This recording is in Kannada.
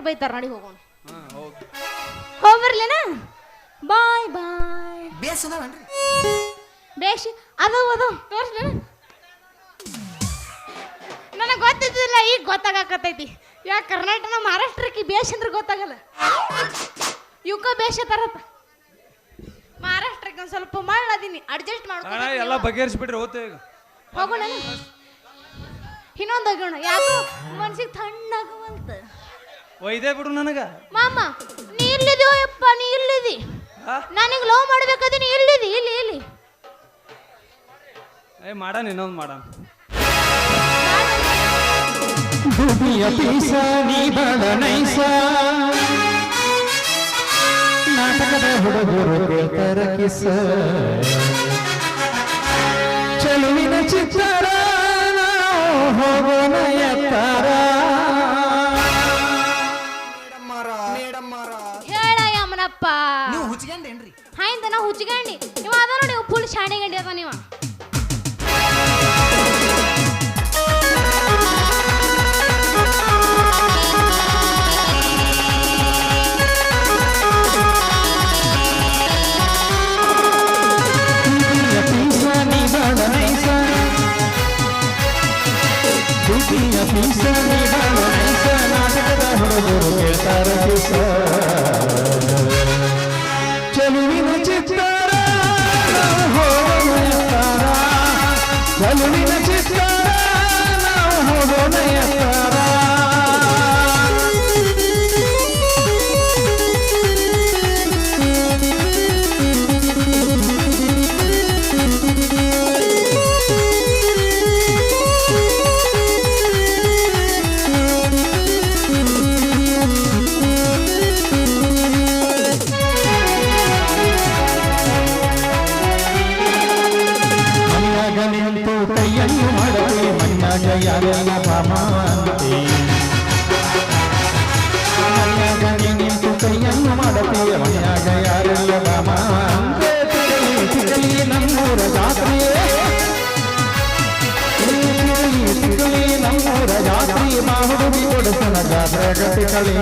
ಬೈತಾರ ನಡಿ ಹೋಗೋಣ ಹೋಗ್ಬರ್ಲೇನ ಬಾಯ್ ಬಾಯ್ ಬೇಸ್ ಅದಾವನ್ರಿ ಬೇಷ್ ಅದು ತೋರಿಸ್ಲೇನ ನನಗೆ ಗೊತ್ತಿದ್ದಿಲ್ಲ ಈಗ ಗೊತ್ತಾಗಕತ್ತೈತಿ ಯಾ ಕರ್ನಾಟಕ ಮಹಾರಾಷ್ಟ್ರಕ್ಕೆ ಬೇಷ್ ಅಂದ್ರೆ ಗೊತ್ತಾಗಲ್ಲ ಇವಕ್ಕ ಬೇಷ ತರತ್ತ ಮಹಾರಾಷ್ಟ್ರಕ್ಕೆ ಒಂದು ಸ್ವಲ್ಪ ಮಾಡೀನಿ ಅಡ್ಜಸ್ಟ್ ಮಾಡ್ಕೊಂಡು ಎಲ್ಲ ಬಗೆಹರಿಸ್ಬಿಟ್ರಿ ಹೋಗ್ತೇವೆ ಈಗ ಹೋಗೋಣ ಇನ್ನೊಂದು ಹೋಗೋಣ ಯಾಕೋ ಮನ್ಸಿಗೆ ತಣ್ಣಾಗುವಂತ ಒಯ್ದೇ ಬಿಡು ನನಗ ಮಾಮ ನೀ ಇಲ್ಲಿದ್ಯೋ ಯಪ್ಪ ನೀ ಇಲ್ಲಿದಿ ನನಗೆ ಲವ್ ಮಾಡ್ಬೇಕಾದ್ರೆ ನೀ ಇಲ್ಲಿದಿ ಇಲ್ಲಿ ಮಾಡಣ ಇನ್ನೊಂದು ಮಾಡಣ ನಾಟಕದ ಹುಡುಗರು ಕೇಳ್ತಾರ ಕಿಸ ಚೆಲುವಿನ ಚಿತ್ತಾರ ಹೋಗೋಣ ಎತ್ತಾರ ಹೇಳ ಯಮನಪ್ಪ ನೀವು ಹುಚ್ಚಿಗಂಡೇನ್ರಿ ಹಾಯಿಂದ ನಾ ಹುಚ್ಚಿಗಂಡಿ ನೀವು ಅದ ನೋಡಿ ಫುಲ್ ಶಾಣೆ ಗಂಡಿ ಅದ ನೀವು ನಾಟಕದ ಹುಡುಗರು ಕೇಳ್ತಾರ ಕಿಸ ಚೆಲುವಿನ ಚಿತ್ತಾರ ಹೋಗೋಣ ಎತ್ತಾರ ಚೆಲುವಿನ ಚಿತ್ತಾರ ನಾವು ಹೋಗೋಣ ಎತ್ತಾರ ನಿಂತು ಕೈಯನ್ನು ಮಾಡಲಿ ಮಣ್ಣಾಗ ಯಾರೆಲ್ಲ ಭಾಮಾಂತಿ ಮಣ್ಣಾಗ ನಿಂತು ಕೈಯನ್ನು ಮಾಡಲಿ ಮಣ್ಣಾಗ ಯಾರೆಲ್ಲ ಭಾಮಾಂತೆ ಸಿಗಲಿ ನಮ್ಮೂರ ಜಾತ್ರೆ ಸಿಗಲಿ ನಮ್ಮೂರ ಜಾತ್ರೆ ಮಾ ಹುಡುಗಿ ಕೊಡಿಸನ ಜಾತ್ರೆ ಗತಿ ಕಳಿ